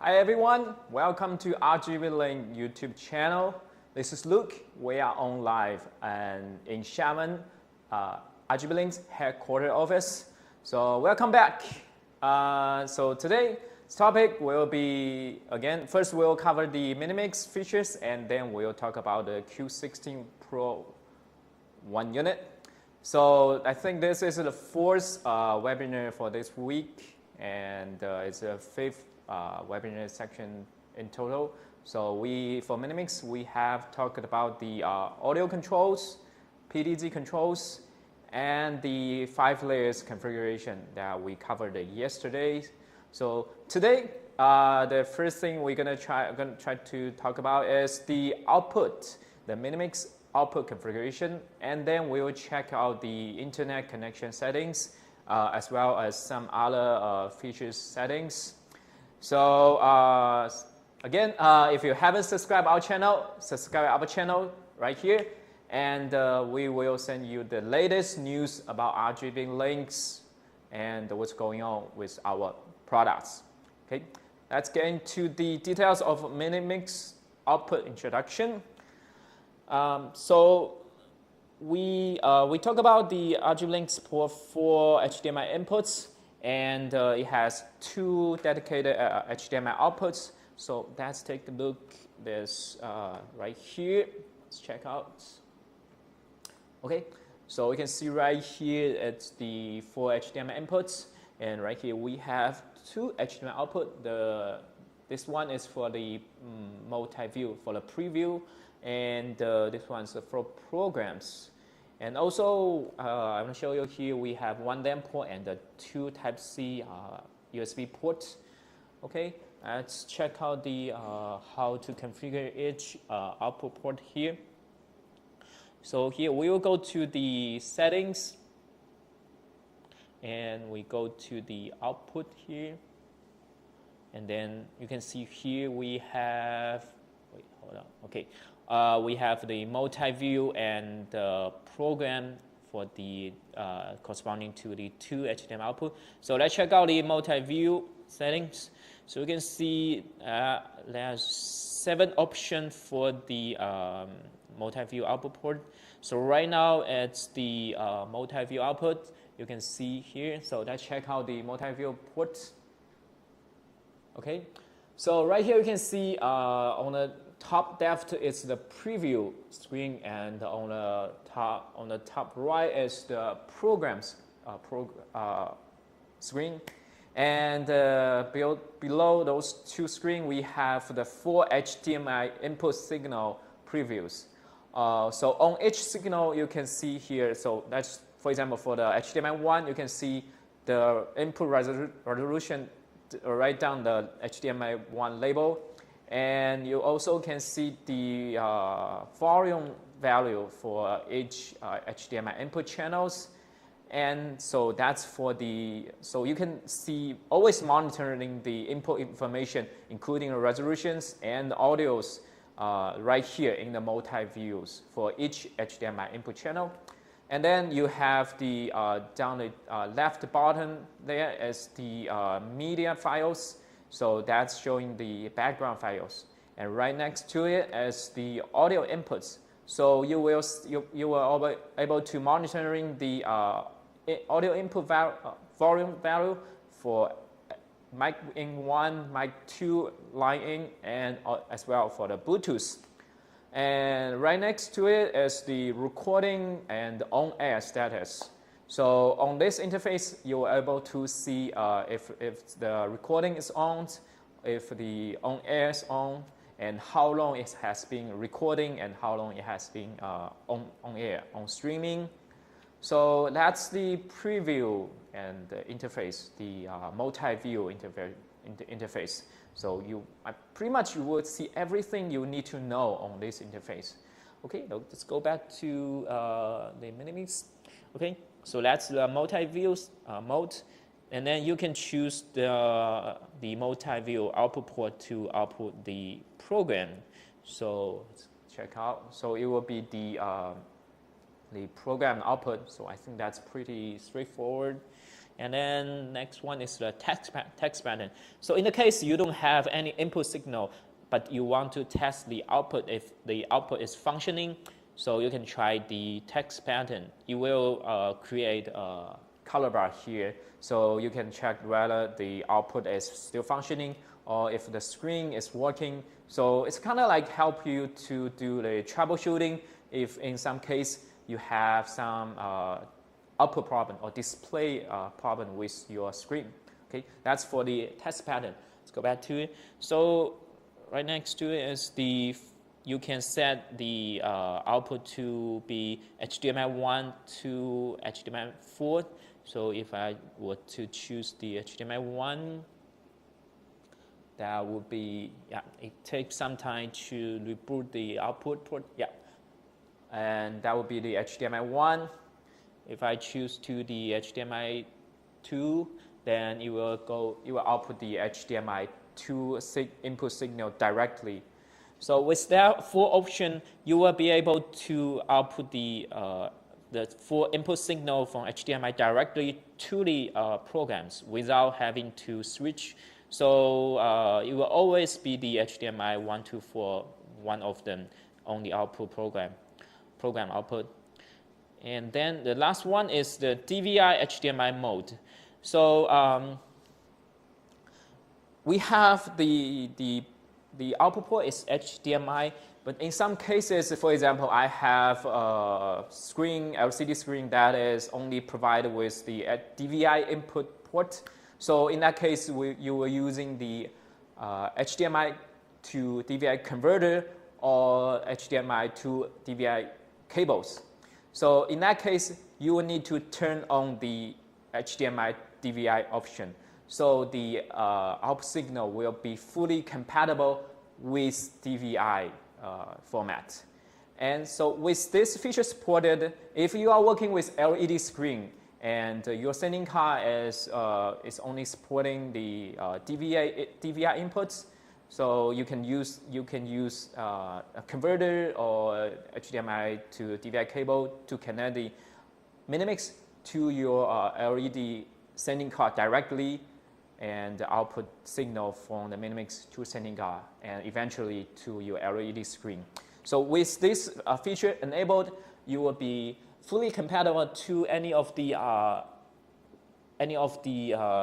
Hi everyone, welcome to RGBlink YouTube channel. This is Luke. We are on live and in Xiamen, RGBlink's headquarters office. So welcome back. So today's topic will be, again, first we'll cover the Minimix features and then we'll talk about the Q16 Pro 1 unit. So I think this is the fourth webinar for this week, and it's the fifth webinar section in total. So for Minimix, we have talked about the audio controls, PDZ controls, and the 5 layers configuration that we covered yesterday. So today, the first thing we're gonna try to talk about is the output, the Minimix output configuration, and then we will check out the internet connection settings as well as some other features settings. So again, if you haven't subscribed our channel, subscribe our channel right here, and we will send you the latest news about RGBlinks and what's going on with our products. Okay, let's get into the details of Minimix output introduction. So we talk about the RGBlink support for HDMI inputs, and it has 2 dedicated HDMI outputs. So let's take a look at this right here. Let's check out. Okay, so we can see right here it's the 4 HDMI inputs, and right here we have 2 HDMI output. This one is for the multi-view, for the preview, and this one's for programs. And also, I'm going to show you here we have 1 LAN port and 2 Type-C USB ports. Okay, let's check out the how to configure each output port here. So here we will go to the settings, and we go to the output here, and then you can see here we have. Wait, hold on. Okay. We have the multi-view and program for the corresponding to the 2 HDMI output. So let's check out the multi-view settings. So you can see there's 7 options for the multi-view output port. So right now it's the multi-view output. You can see here. So let's check out the multi-view ports. Okay. So right here you can see on the top left is the preview screen, and on the top right is the programs screen, and below those 2 screens we have the 4 HDMI input signal previews. So on each signal you can see here. So that's, for example, for the HDMI 1, you can see the input resolution right down the HDMI 1 label. And you also can see the volume value for each HDMI input channels. And so that's for so you can see always monitoring the input information, including the resolutions and the audios right here in the multi-views for each HDMI input channel. And then you have the down the left bottom there is the media files. So that's showing the background files, and right next to it is the audio inputs. So you will be able to monitoring the audio input volume value for mic in 1, mic 2, line in, and as well for the Bluetooth. And right next to it is the recording and on-air status. So on this interface, you're able to see if the recording is on, if the on-air is on, and how long it has been recording and how long it has been on air, on streaming. So that's the preview and the interface, the multi-view interface. So pretty much you will see everything you need to know on this interface. Okay, let's go back to the Minimix. Okay. So that's the multi-view mode, and then you can choose the multi-view output port to output the program. So let's check out. So it will be the program output. So I think that's pretty straightforward. And then next one is the text pattern. So in the case you don't have any input signal, but you want to test the output if the output is functioning, so you can try the text pattern. You will create a color bar here, so you can check whether the output is still functioning or if the screen is working. So it's kind of like help you to do the troubleshooting if in some case you have some output problem or display problem with your screen. Okay, that's for the test pattern. Let's go back to it. So right next to it is you can set the output to be HDMI 1 to HDMI 4. So if I were to choose the HDMI 1, that would be, yeah, it takes some time to reboot the output port, yeah. And that would be the HDMI 1. If I choose to the HDMI 2, then it will output the HDMI 2 input signal directly. So with that full option, you will be able to output the full input signal from HDMI directly to the programs without having to switch. So it will always be the HDMI 1 to 4, one of them on the output program output. And then the last one is the DVI HDMI mode. So we have the output port is HDMI, but in some cases, for example, I have a screen, LCD screen that is only provided with the DVI input port. So in that case, you were using the HDMI to DVI converter or HDMI to DVI cables. So in that case, you will need to turn on the HDMI DVI option. So the output signal will be fully compatible with DVI format. And so with this feature supported, if you are working with LED screen and your sending card is only supporting the DVI inputs, so you can use a converter or HDMI to DVI cable to connect the Minimix to your LED sending card directly, and the output signal from the Minimix to sending card and eventually to your LED screen. So with this feature enabled, you will be fully compatible to any of the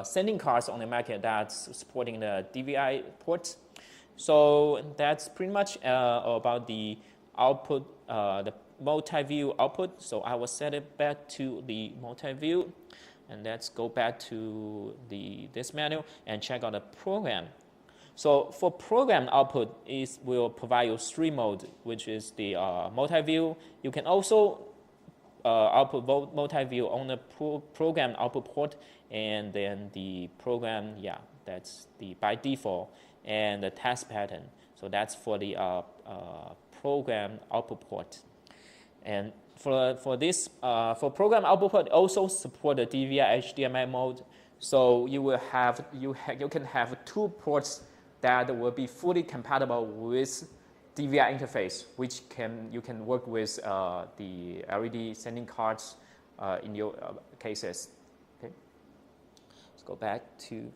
sending cards on the market that's supporting the DVI ports. So that's pretty much about the output, the multi-view output. So I will set it back to the multi-view, and let's go back to this menu and check out the program. So for program output, it will provide you 3 modes, which is the multi-view. You can also output multi-view on the program output port, and then the program, yeah, that's the by default, and the test pattern. So that's for the program output port. And for program output port, also support the DVI HDMI mode. So you can have 2 ports that will be fully compatible with DVI interface, which you can work with the LED sending cards in your cases. Okay, let's go back to.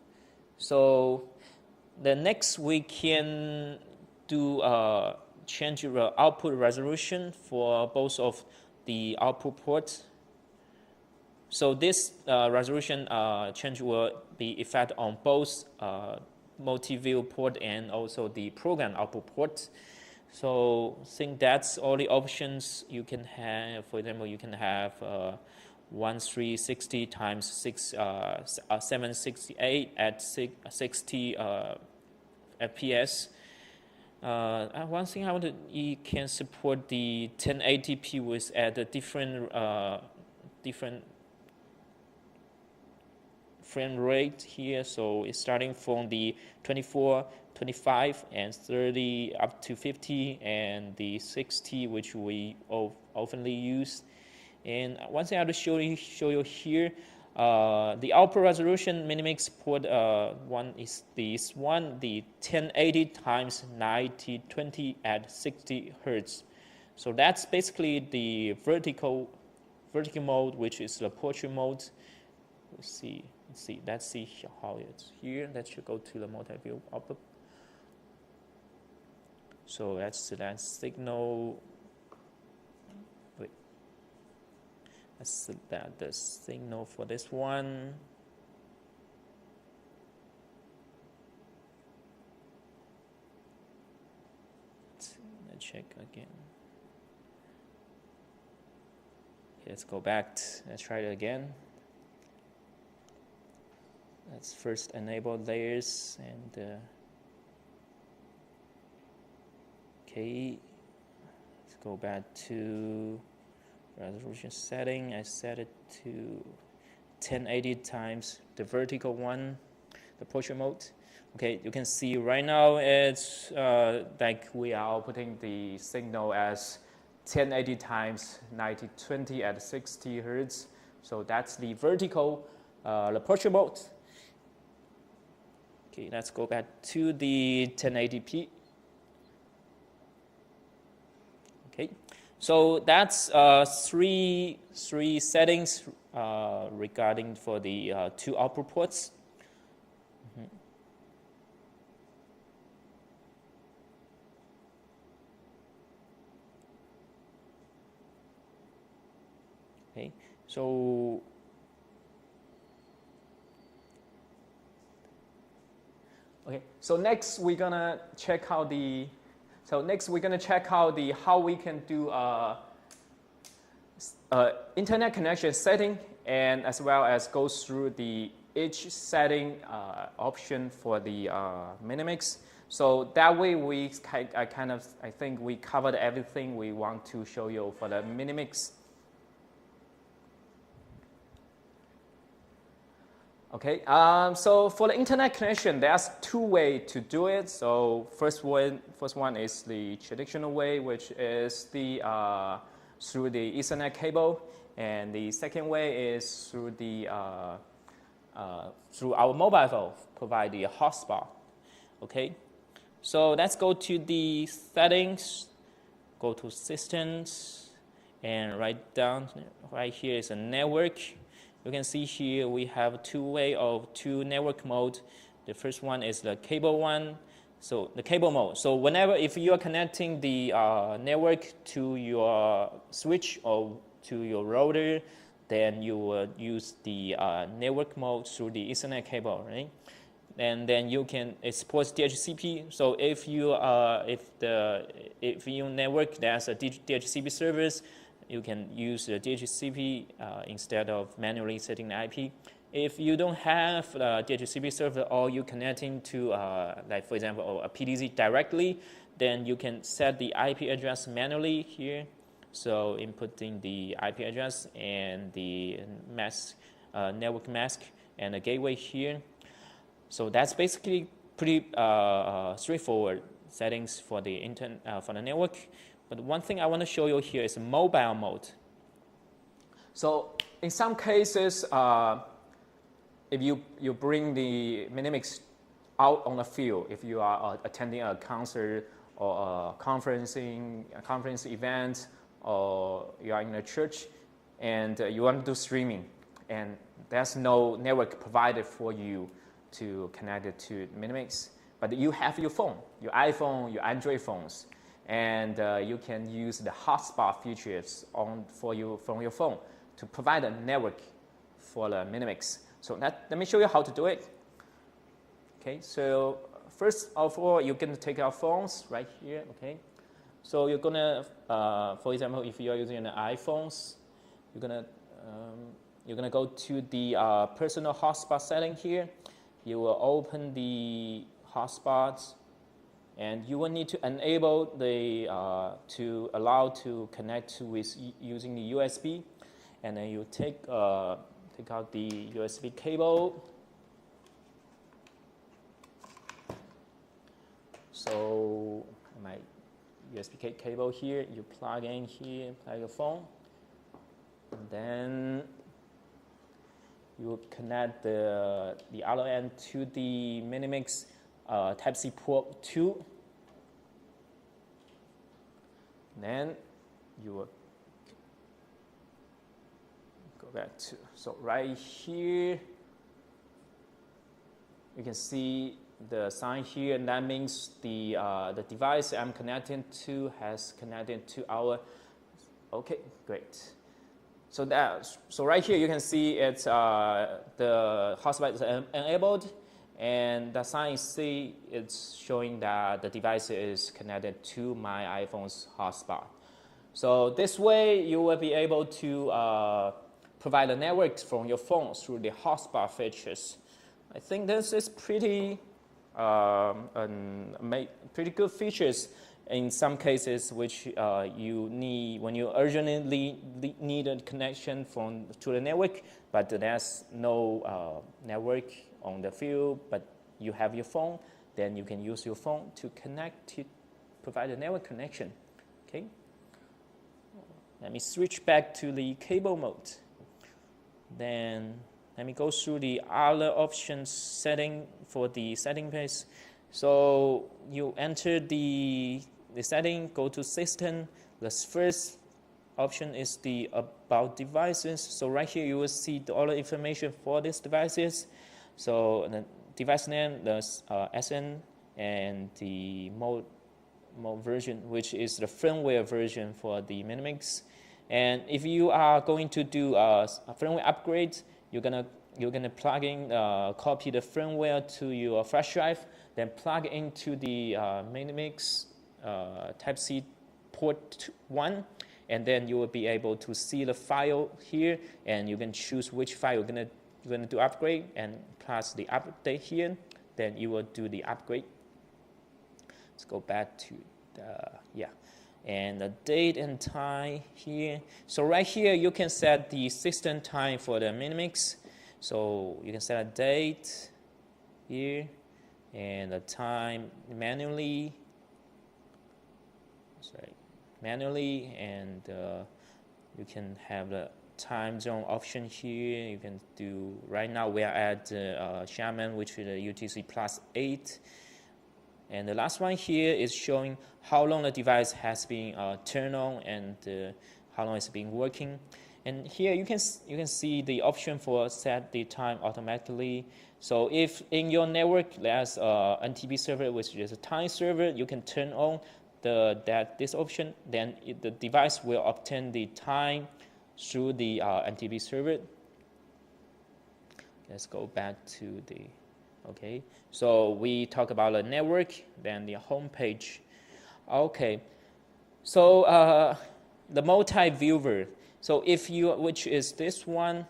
So the next we can do change the output resolution for both of the output ports. So this resolution change will be effect on both multi-view port and also the program output port. So I think that's all the options you can have. For example, you can have 1360 times 768 at 60 FPS. One thing I want to, you can support the 1080p with at a different frame rate here. So it's starting from the 24, 25, and 30 up to 50, and the 60, which we oftenly use. And one thing I want to show you here, the output resolution Minimix port one is this one, the 1080 times 9020 at 60 Hertz. So that's basically the vertical mode, which is the portrait mode, let's see, let's see how it's here. Let's go to the multi-view output. So let's select signal. Wait, let's select the signal for this one. Let's check again. Okay, let's go back. Let's try it again. Let's first enable layers and okay, let's go back to resolution setting. I set it to 1080 times the vertical one, the portrait mode. Okay, you can see right now it's like we are outputting the signal as 1080 times 9020 at 60 Hertz. So that's the vertical, the portrait mode. Okay, let's go back to the 1080p. Okay, so that's three settings regarding for the two output ports. Okay, so next we're gonna check out the how we can do internet connection setting, and as well as go through the each setting option for the Minimix. So that way I think we covered everything we want to show you for the Minimix. Okay, so for the internet connection, there's two ways to do it. So first one is the traditional way, which is the through the Ethernet cable, and the second way is through the through our mobile phone, provide the hotspot. Okay, so let's go to the settings, go to systems, and right here is a network. You can see here we have two network mode. The first one is the cable one. So the cable mode. So if you are connecting the network to your switch or to your router, then you will use the network mode through the Ethernet cable, right? And then it supports DHCP. So if your network has a DHCP service, you can use the DHCP instead of manually setting the IP. If you don't have a DHCP server, or you're connecting to, like for example, a PDZ directly, then you can set the IP address manually here. So inputting the IP address and the mask, network mask, and a gateway here. So that's basically pretty straightforward settings for the for the network. But one thing I want to show you here is mobile mode. So in some cases, if you bring the Minimix out on the field, if you are attending a concert or a conference event, or you are in a church and you want to do streaming, and there's no network provided for you to connect it to Minimix, but you have your phone, your iPhone, your Android phones, and you can use the hotspot features from your phone to provide a network for the Minimix. So let me show you how to do it. Okay, so first of all, you're going to take our phones right here. Okay, so you're gonna, for example, if you are using an iPhones, you're gonna go to the personal hotspot setting here. You will open the hotspots, and you will need to enable the to allow to connect with using the USB, and then you take out the USB cable. So my USB cable here, you plug in here, plug your phone, and then you connect the other end to the Minimix Type-C port 2. Then you will go back to, so right here, you can see the sign here, and that means the device I'm connecting to has connected to our, okay, great. So right here you can see it's the hotspot is enabled, and the sign C is showing that the device is connected to my iPhone's hotspot. So this way you will be able to provide a network from your phone through the hotspot features. I think this is pretty pretty good features in some cases which you need when you urgently need a connection to the network, but there's no network on the field, but you have your phone, then you can use your phone to connect to provide a network connection. Okay. Let me switch back to the cable mode. Then let me go through the other options setting for the setting page. So you enter the setting, go to system. The first option is the about devices. So right here you will see all the information for these devices. So the device name, the SN, and the mode version, which is the firmware version for the Minimix. And if you are going to do a firmware upgrade, you're gonna plug in, copy the firmware to your flash drive, then plug into the Minimix Type-C port 1, and then you will be able to see the file here, and you can choose which file you're gonna do upgrade, and plus the update here, then you will do the upgrade. Let's go back to the and the date and time here. So right here you can set the system time for the Minimix. So you can set a date here and the time manually. And you can have the time zone option here. You can do, right now we are at Xiamen, which is the UTC +8. And the last one here is showing how long the device has been turned on and how long it's been working. And here you can see the option for set the time automatically. So if in your network there's a NTP server, which is a time server, you can turn on this option. Then the device will obtain the time through the NTP server. Let's go back to the. Okay, so we talk about the network, then the home page. Okay, so the multi-viewer. So if you, which is this one,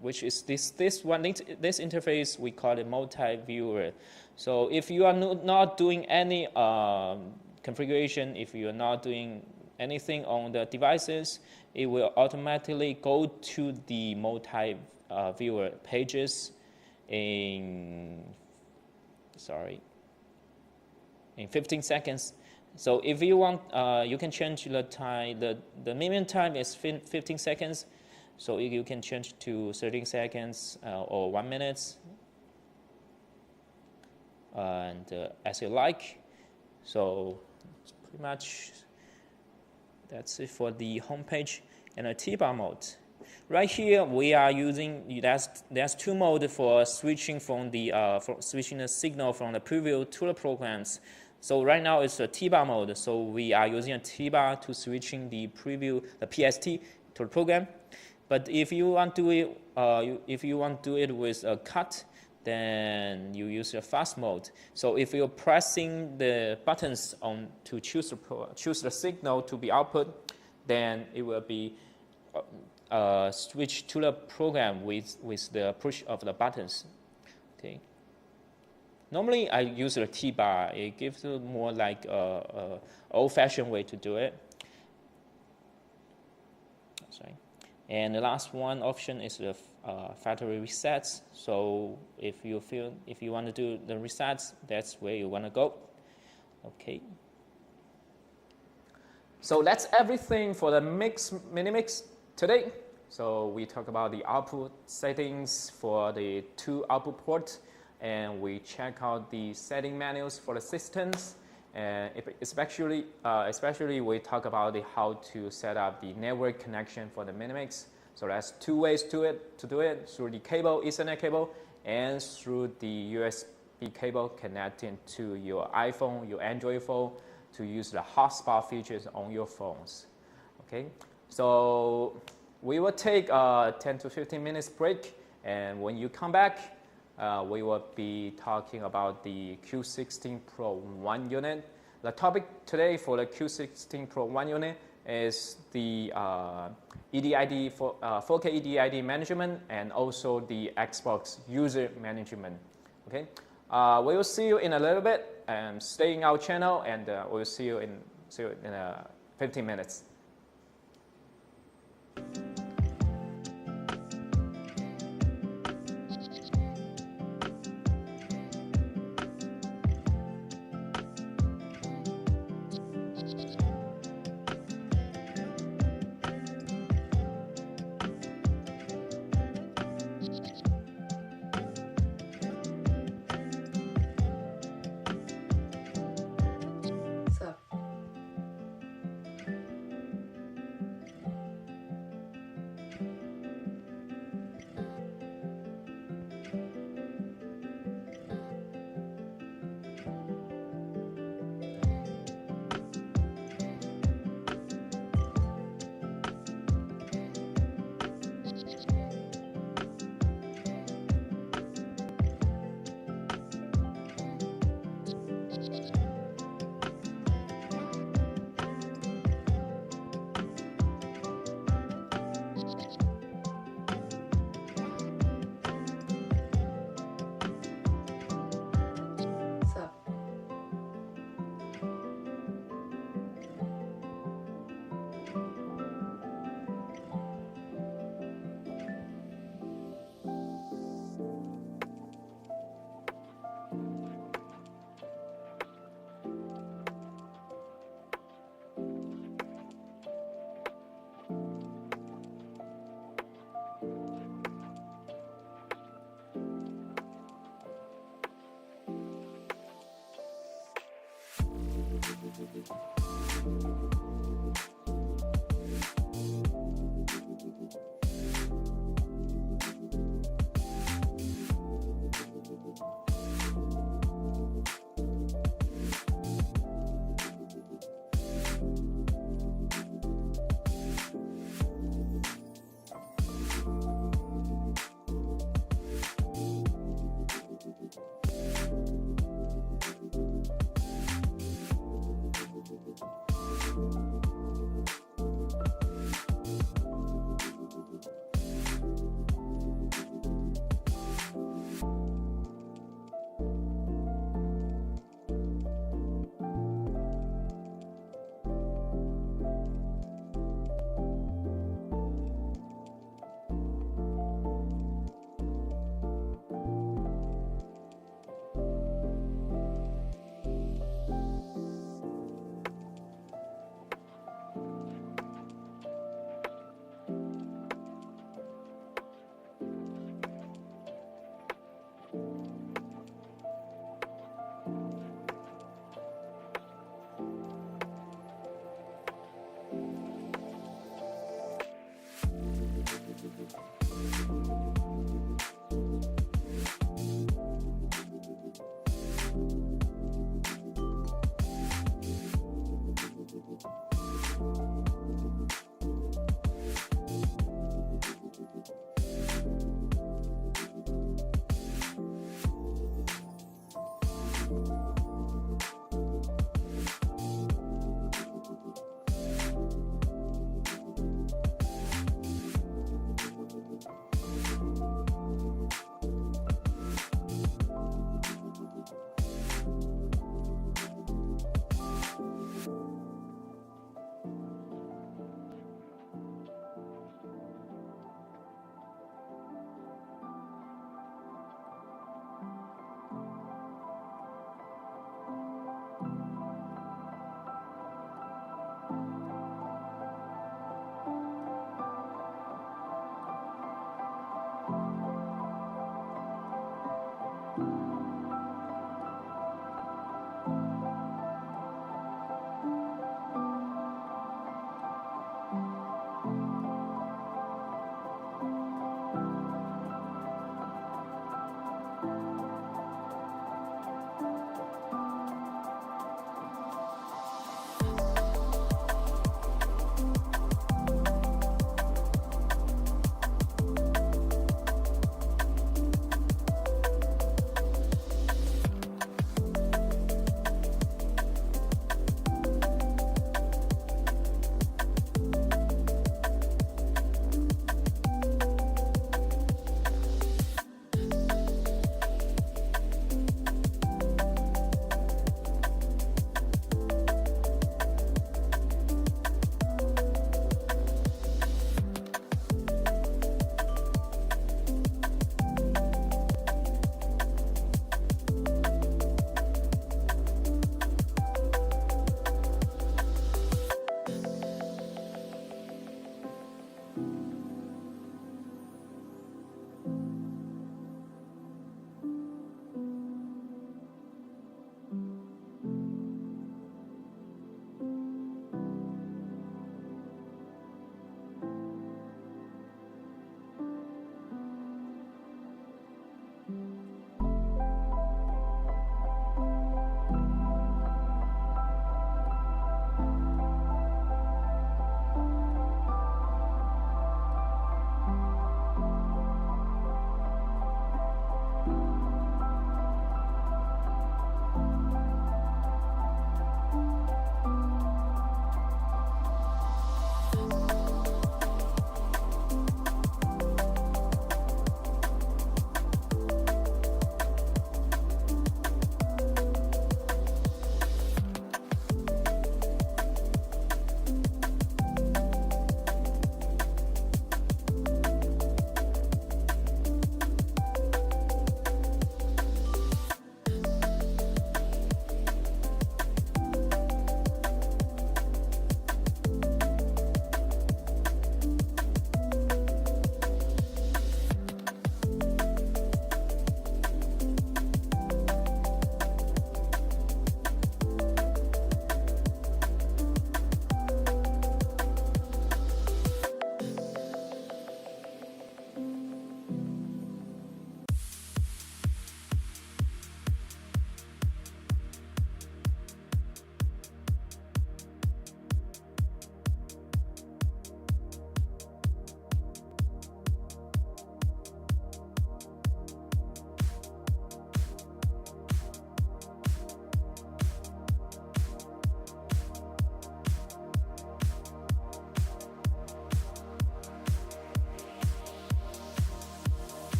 which is this one, this interface, we call it multi-viewer. So if you are not doing any configuration, if you are not doing anything on the devices, it will automatically go to the multi-viewer pages in 15 seconds. So if you want, you can change the time. The minimum time is 15 seconds. So you can change to 13 seconds or 1 minute, and as you like. So pretty much that's it for the home page. And a T-bar mode. Right here we are using, there's two modes for switching from the switching the signal from the preview to the programs. So right now it's a T-bar mode. So we are using a T-bar to switching the preview, the PST, to the program. But if you want to do it, if you want to do it with a cut, then you use a fast mode. So if you're pressing the buttons on to choose the signal to be output, then it will be switch to the program with the push of the buttons. Okay. Normally I use the T-bar. It gives you more like a old-fashioned way to do it. Sorry. And the last one option is the factory resets. So if you want to do the resets, that's where you want to go. Okay. So that's everything for the Minimix today. So we talk about the output settings for the two output ports, and we check out the setting manuals for the systems, and especially we talk about how to set up the network connection for the Minimix. So that's two ways to do it, through the cable, Ethernet cable, and through the USB cable connecting to your iPhone, your Android phone, to use the hotspot features on your phones. Okay, so we will take a 10 to 15 minutes break, and when you come back, we will be talking about the Q16 Pro 1 unit. The topic today for the Q16 Pro 1 unit is the EDID, 4K EDID management, and also the Xbox user management. Okay, we will see you in a little bit, and stay in our channel, and we'll see you in 15 minutes.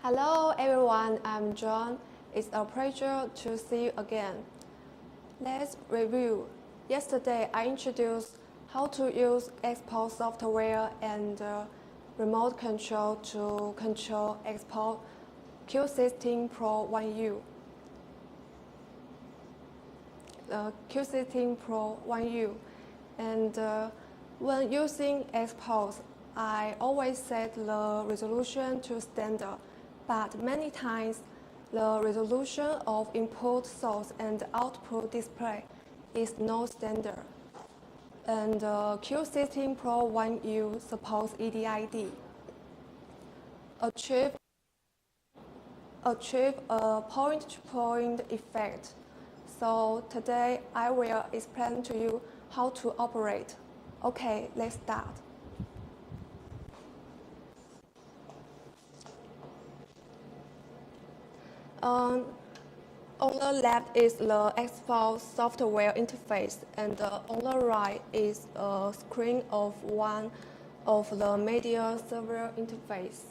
Hello everyone, I'm John. It's a pleasure to see you again. Let's review. Yesterday I introduced how to use export software and remote control to control export Q16 Pro 1U. Q16 Pro 1U. And when using exports, I always set the resolution to standard, but many times the resolution of input source and output display is no standard. And Q16 Pro 1U supports EDID. Achieve a point-to-point effect. So today I will explain to you how to operate. Okay, let's start. On the left is the export software interface, and on the right is a screen of one of the media server interface.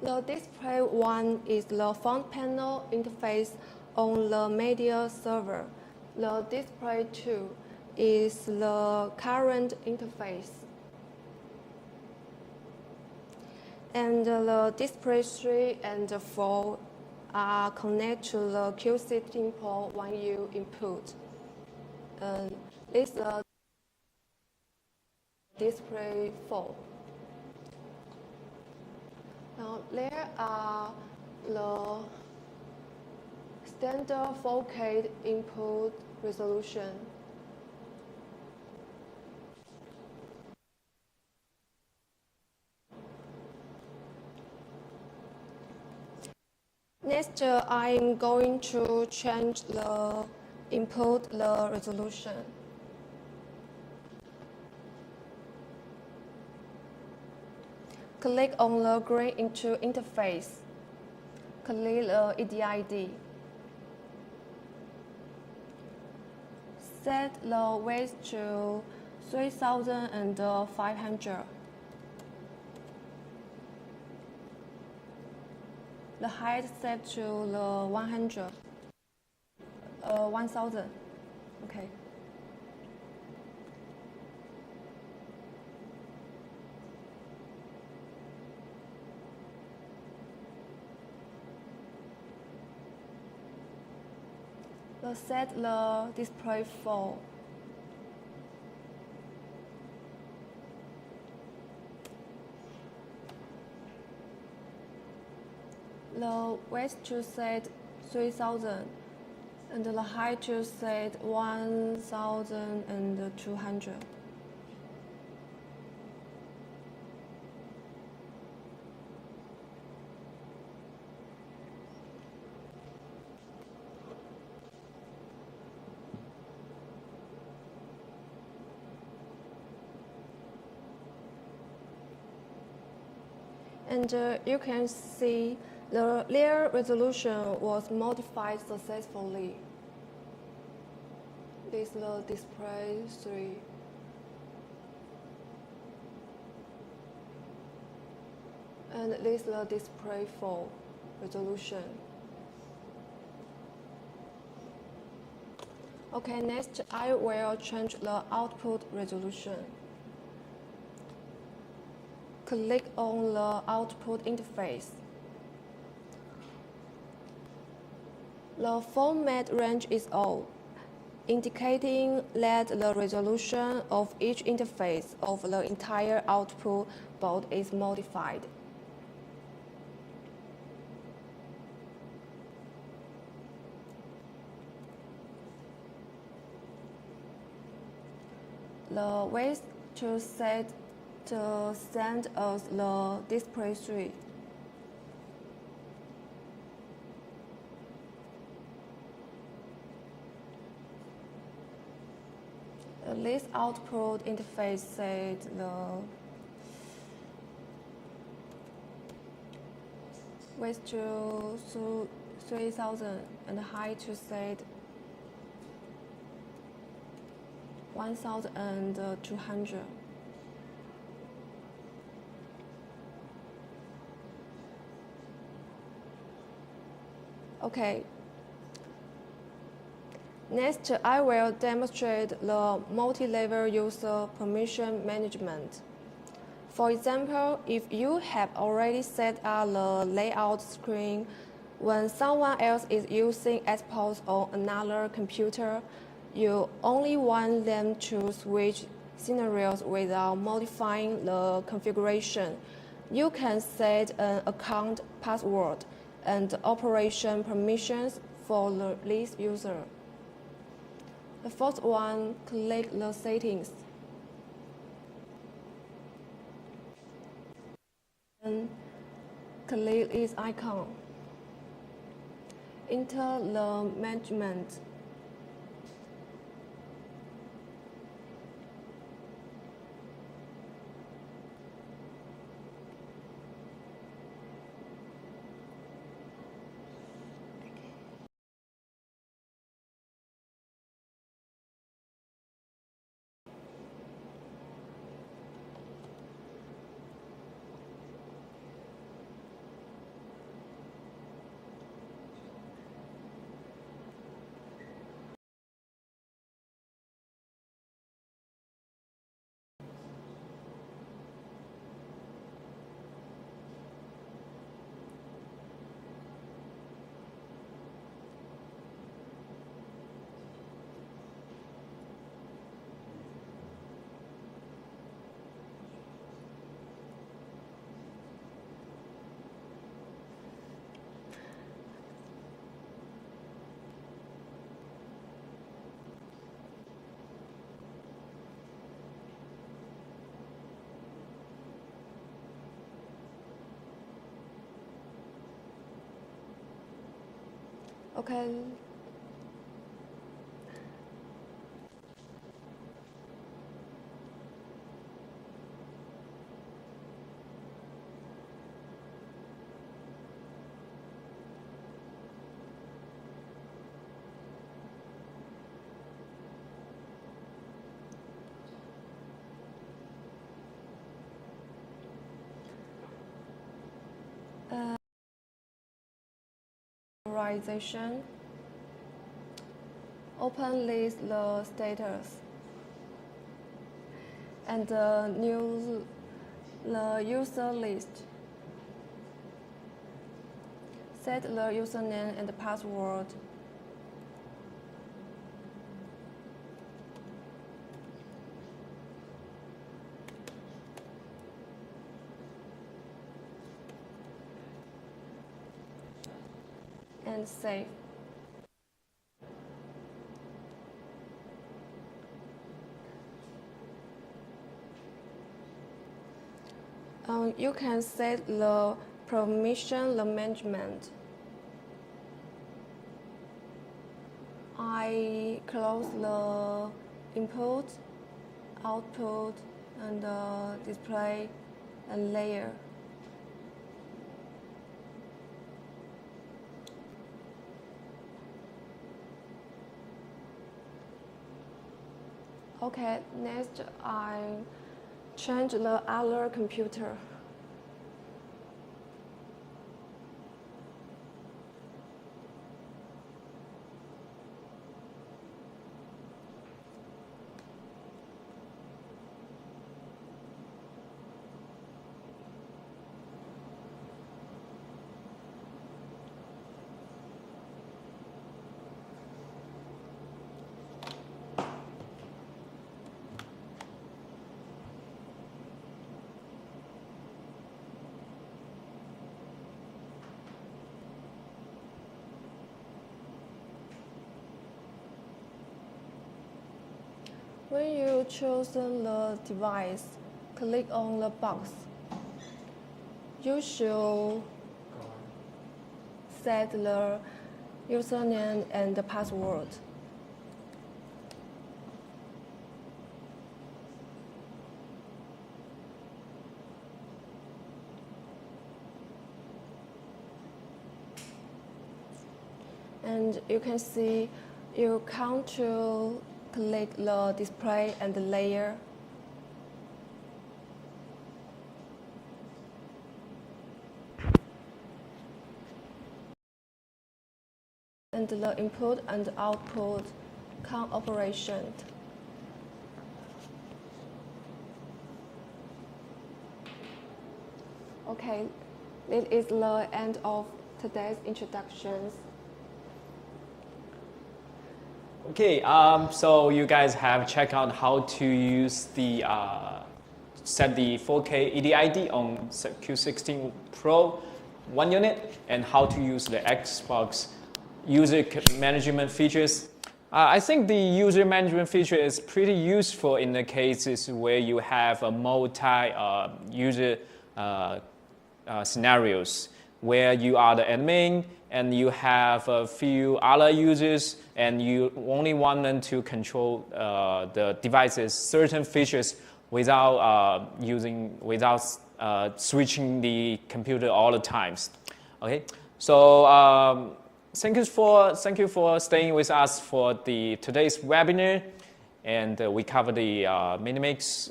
The display one is the front panel interface on the media server. The display two is the current interface. And the display 3 and 4 are connected to the Q16 Pro 1U input. This is the display 4. Now there are the standard 4K input resolution. Next, I'm going to change the input the resolution. Click on the green into interface. Click the EDID. Set the width to 3,500. The height set to the 100. 1,000. Okay. Set the display 4. The width to set 3,000 and the height to set 1,200. And you can see the layer resolution was modified successfully. This is the display 3. And this is the display 4 resolution. Okay, next I will change the output resolution. Click on the output interface. The format range is all, indicating that the resolution of each interface of the entire output board is modified. The width to set to send as the display 3. This output interface set the width to 3,000 and height to set 1200. Okay. Next, I will demonstrate the multi-level user permission management. For example, if you have already set up the layout screen, when someone else is using Xpose on another computer, you only want them to switch scenarios without modifying the configuration. You can set an account password and operation permissions for this user. The first one, click the settings. And click this icon. Enter the management. Okay. Authorization. Open list the status and new the user list. Set the username and password. And save. You can set the permission management. I close the input, output, and display and layer. Okay, next I change the other computer. When you choose the device, click on the box. You should set the username and the password. And you can see you control click the display and the layer. And the input and output count operation. Okay, this is the end of today's introductions. Okay, so you guys have checked out how to use the set the 4K EDID on Q16 Pro 1 unit and how to use the Xbox user management features. I think the user management feature is pretty useful in the cases where you have a multi-user scenarios where you are the admin and you have a few other users and you only want them to control the device's certain features without switching the computer all the times. Okay, so thank you for staying with us for today's webinar, and we cover the Minimix,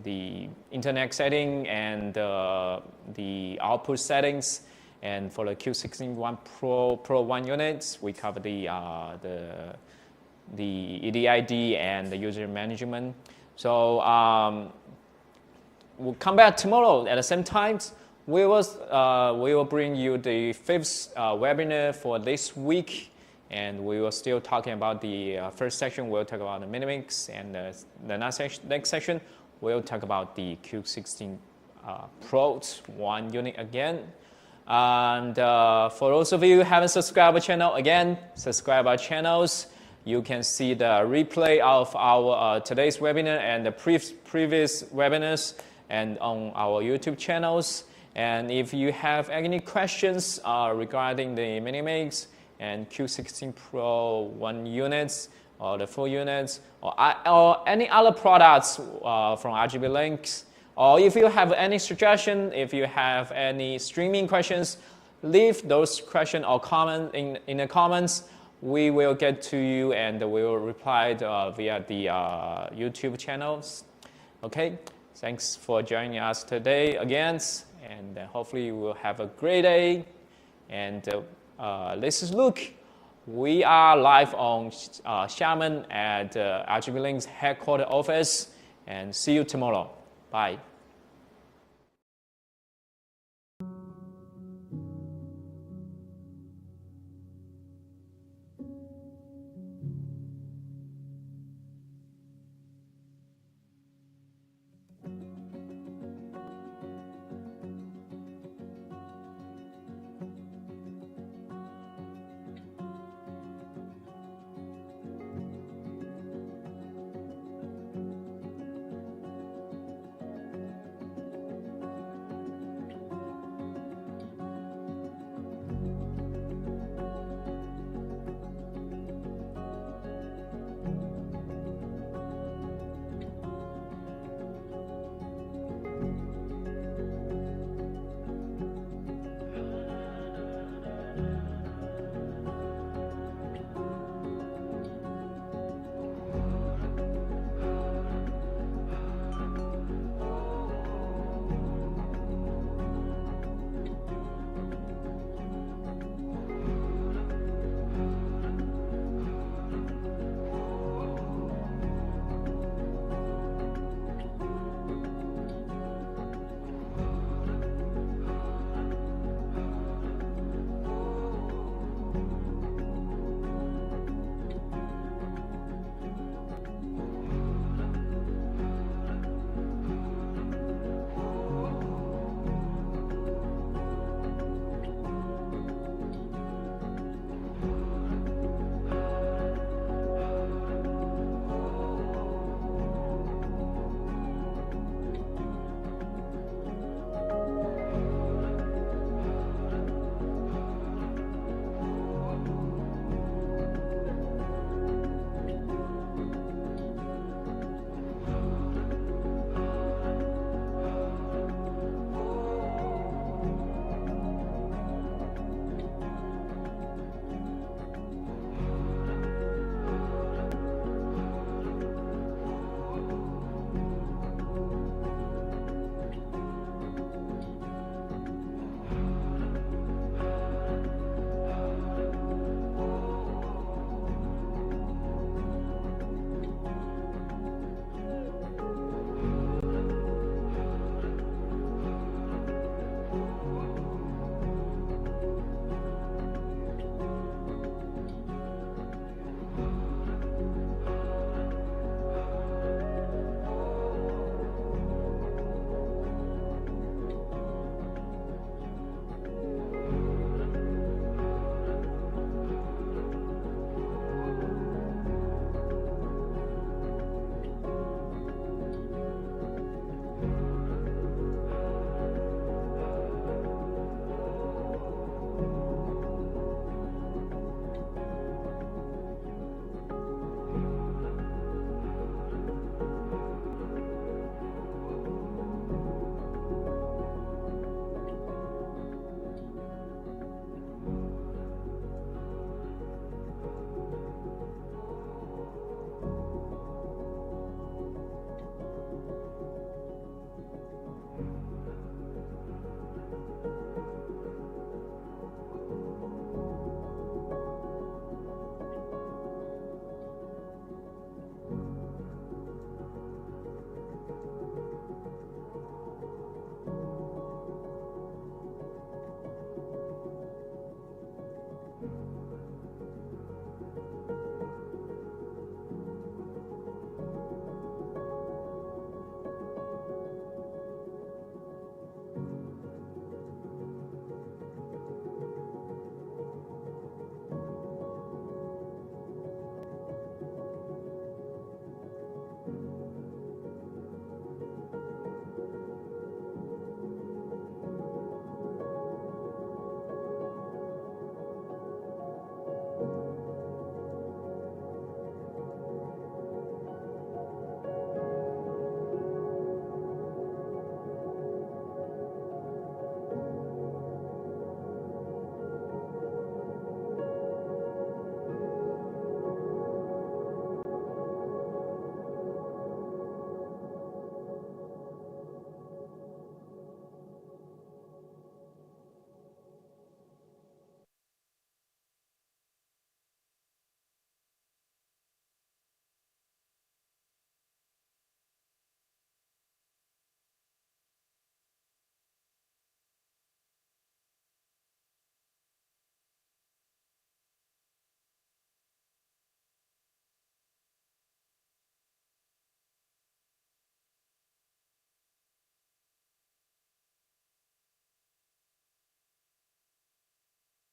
the internet setting, and the output settings. And for the Q16 Pro 1 units, we cover the EDID and the user management. So we'll come back tomorrow at the same time. We will bring you the 5th webinar for this week, and we will still talking about the first section. We'll talk about the Minimix, and the next section we'll talk about the Q16 Pro 1 unit again. And for those of you who haven't subscribed our channel, again, subscribe our channels. You can see the replay of our today's webinar and the previous webinars and on our YouTube channels. And if you have any questions regarding the Minimix and Q16 Pro 1 units or the 4 units or any other products from RGBlink, or if you have any suggestion, if you have any streaming questions, leave those questions or comment in the comments. We will get to you and we will reply via the YouTube channels. Okay, thanks for joining us today again, and hopefully you will have a great day. And this is Luke. We are live on Xiamen at RGBlink's headquarters office, and see you tomorrow. Bye.